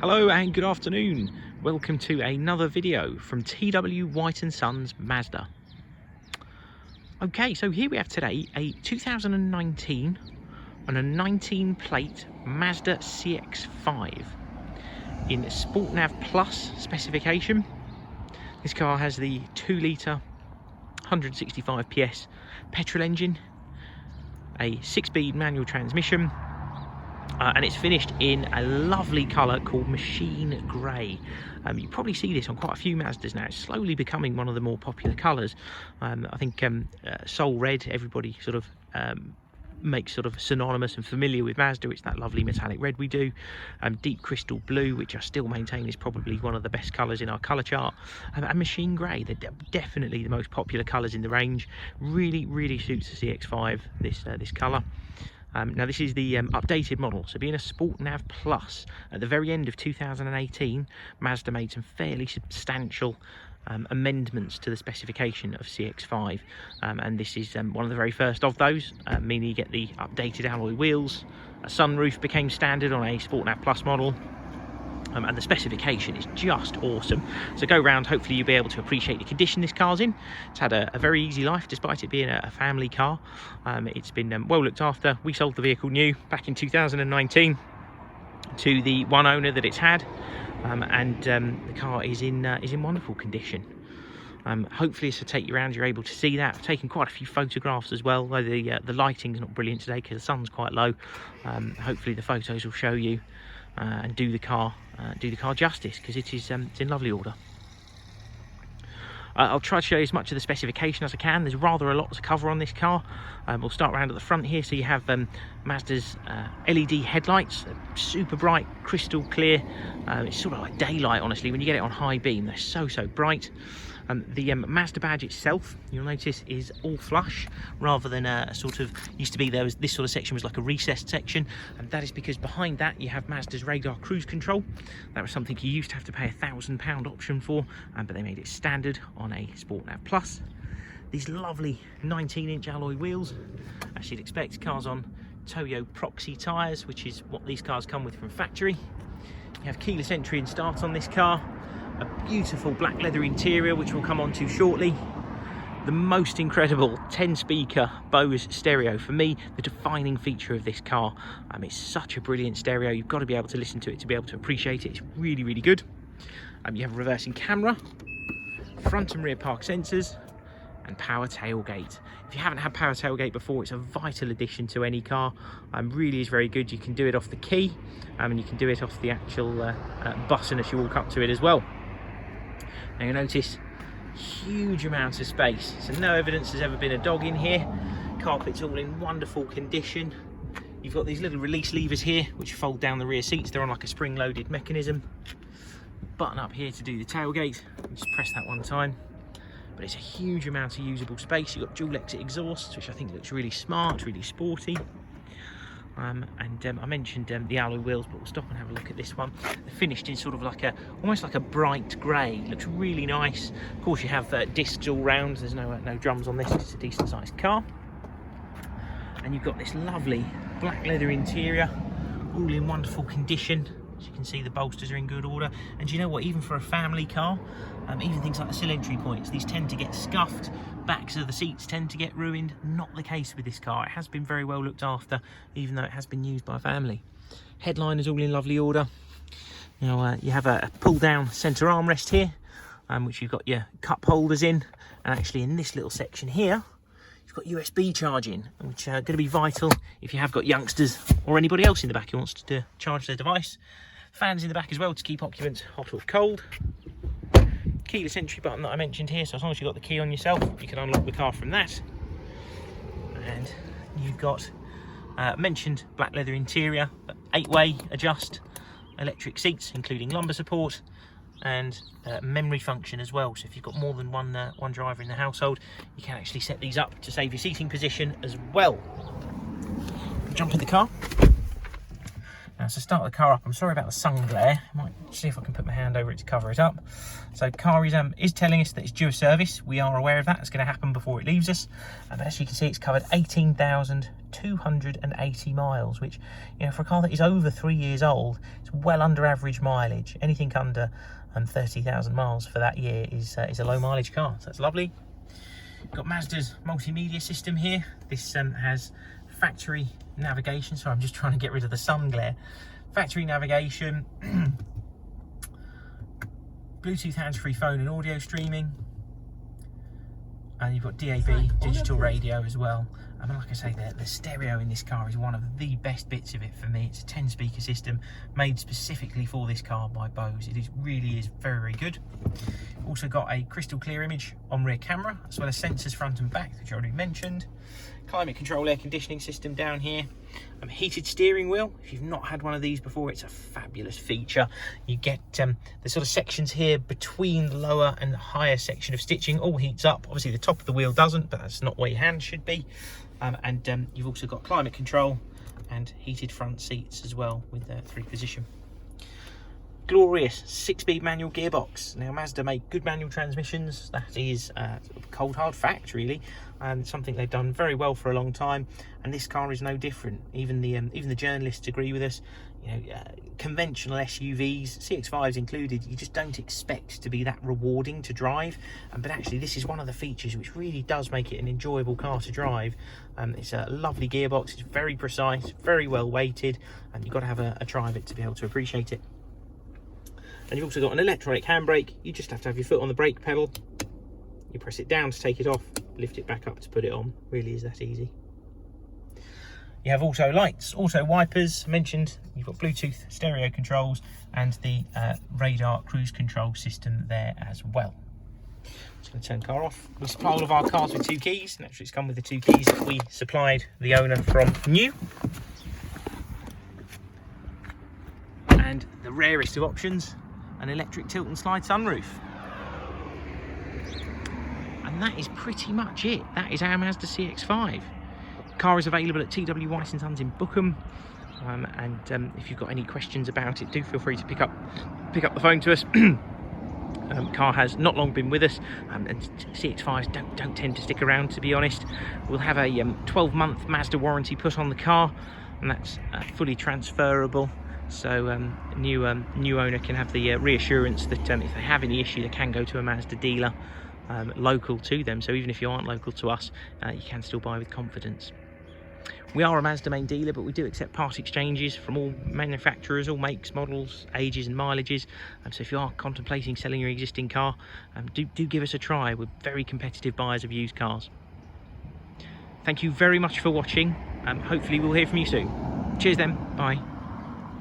Hello and good afternoon. Welcome to another video from TW White & Sons Mazda. Okay, so here we have today a 2019 and a 19 plate Mazda CX5 in Sport Nav Plus specification. This car has the 2 litre 165 PS petrol engine, a 6-speed manual transmission, and it's finished in a lovely colour called machine grey. You probably see this on quite a few Mazdas now. It's slowly becoming one of the more popular colours. I think Soul Red, everybody sort of makes sort of synonymous and familiar with Mazda. It's that lovely metallic red we do. Deep crystal blue, which I still maintain is probably one of the best colours in our colour chart. And machine grey, they're definitely the most popular colours in the range. Really suits the CX5, this colour. Now this is the updated model, so being a Sport Nav Plus, at the very end of 2018, Mazda made some fairly substantial amendments to the specification of CX5, and this is one of the very first of those, meaning you get the updated alloy wheels, a sunroof became standard on a Sport Nav Plus model, and the specification is just awesome. So go round, hopefully you'll be able to appreciate the condition this car's in. It's had a very easy life despite it being a family car. It's been well looked after. We sold the vehicle new back in 2019 to the one owner that it's had, and the car is in wonderful condition. Hopefully as I take you around you're able to see that. I've taken quite a few photographs as well, though the lighting's not brilliant today because the sun's quite low. Hopefully the photos will show you and do the car justice, because it's in lovely order. I'll try to show you as much of the specification as I can. There's rather a lot to cover on this car. We'll start around at the front here. So you have Mazda's LED headlights, super bright, crystal clear. It's sort of like daylight, honestly. When you get it on high beam, they're so bright. The Mazda badge itself, you'll notice, is all flush rather than a sort of, used to be there was this sort of section was like a recessed section, and that is because behind that you have Mazda's radar cruise control. That was something you used to have to pay £1,000 option for, but they made it standard on a Sport Nav Plus. These lovely 19-inch alloy wheels, as you'd expect. Cars on Toyo Proxy tyres, which is what these cars come with from factory. You have keyless entry and start on this car. A beautiful black leather interior, which we'll come on to shortly. The most incredible 10-speaker Bose stereo. For me, the defining feature of this car. It's such a brilliant stereo. You've got to be able to listen to it to be able to appreciate it. It's really good. You have a reversing camera, front and rear park sensors, and power tailgate. If you haven't had power tailgate before, it's a vital addition to any car. Really is very good. You can do it off the key, and you can do it off the actual button as you walk up to it as well. Now you'll notice huge amounts of space, so no evidence there's ever been a dog in here. Carpet's all in wonderful condition. You've got these little release levers here which fold down the rear seats. They're on like a spring-loaded mechanism. Button up here to do the tailgate. Just press that one time. But it's a huge amount of usable space. You've got dual exit exhaust, which I think looks really smart, really sporty. I mentioned the alloy wheels, but we'll stop and have a look at this one. They're finished in sort of like almost like a bright grey. Looks really nice. Of course, you have discs all round. There's no drums on this. It's a decent sized car. And you've got this lovely black leather interior, all in wonderful condition. As you can see, the bolsters are in good order. And you know what? Even for a family car, even things like the sill entry points, these tend to get scuffed. Backs of the seats tend to get ruined. Not the case with this car. It has been very well looked after, even though it has been used by a family. Headline is all in lovely order. Now you have a pull-down centre armrest here, which you've got your cup holders in, and actually in this little section here, you've got USB charging, which are going to be vital if you have got youngsters or anybody else in the back who wants to charge their device. Fans in the back as well to keep occupants hot or cold. Keyless entry button that I mentioned here, so as long as you've got the key on yourself, you can unlock the car from that. And you've got mentioned black leather interior, 8-way adjust, electric seats including lumbar support, and memory function as well. So if you've got more than one driver in the household, you can actually set these up to save your seating position as well. Jump in the car. Now, to start the car up, I'm sorry about the sun glare. I might see if I can put my hand over it to cover it up. So car is telling us that it's due a service. We are aware of that. It's going to happen before it leaves us. But as you can see, it's covered 18,280 miles, which, you know, for a car that is over 3 years old, it's well under average mileage. Anything under 30,000 miles for that year is a low mileage car. So that's lovely. Got Mazda's multimedia system here. This has factory navigation. So I'm just trying to get rid of the sun glare. Factory navigation, Bluetooth hands-free phone and audio streaming, and you've got DAB digital radio as well. I mean, like I say, the stereo in this car is one of the best bits of it for me. It's a 10-speaker system made specifically for this car by Bose. It really is very, very good. Also got a crystal clear image on rear camera, as well as sensors front and back, which I already mentioned. Climate control air conditioning system down here. Heated steering wheel. If you've not had one of these before, it's a fabulous feature. You get the sort of sections here between the lower and the higher section of stitching all heats up. Obviously the top of the wheel doesn't, but that's not where your hand should be. You've also got climate control and heated front seats as well with 3-position. Glorious 6-speed manual gearbox. Now, Mazda make good manual transmissions. That is a cold hard fact, really, and something they've done very well for a long time. And this car is no different. Even the journalists agree with us. You know, conventional SUVs, CX5s included, you just don't expect to be that rewarding to drive. But actually, this is one of the features which really does make it an enjoyable car to drive. It's a lovely gearbox. It's very precise, very well weighted, and you've got to have a try of it to be able to appreciate it. And you've also got an electronic handbrake. You just have to have your foot on the brake pedal. You press it down to take it off, lift it back up to put it on. Really is that easy. You have auto lights, auto wipers. Mentioned you've got Bluetooth stereo controls and the radar cruise control system there as well. Just going to turn the car off. We supply all of our cars with 2 keys. Naturally, it's come with the 2 keys that we supplied the owner from new. And the rarest of options, an electric tilt and slide sunroof. And that is pretty much it. That is our Mazda CX5. Car is available at TW White & Sons in Bookham. If you've got any questions about it, do feel free to pick up the phone to us. Car has not long been with us, and CX5s don't tend to stick around, to be honest. We'll have a 12-month Mazda warranty put on the car, and that's fully transferable. So new owner can have the reassurance that if they have any issue, they can go to a Mazda dealer local to them. So even if you aren't local to us, you can still buy with confidence. We are a Mazda main dealer, but we do accept part exchanges from all manufacturers, all makes, models, ages and mileages. So if you are contemplating selling your existing car, do give us a try. We're very competitive buyers of used cars. Thank you very much for watching. Hopefully we'll hear from you soon. Cheers then. Bye.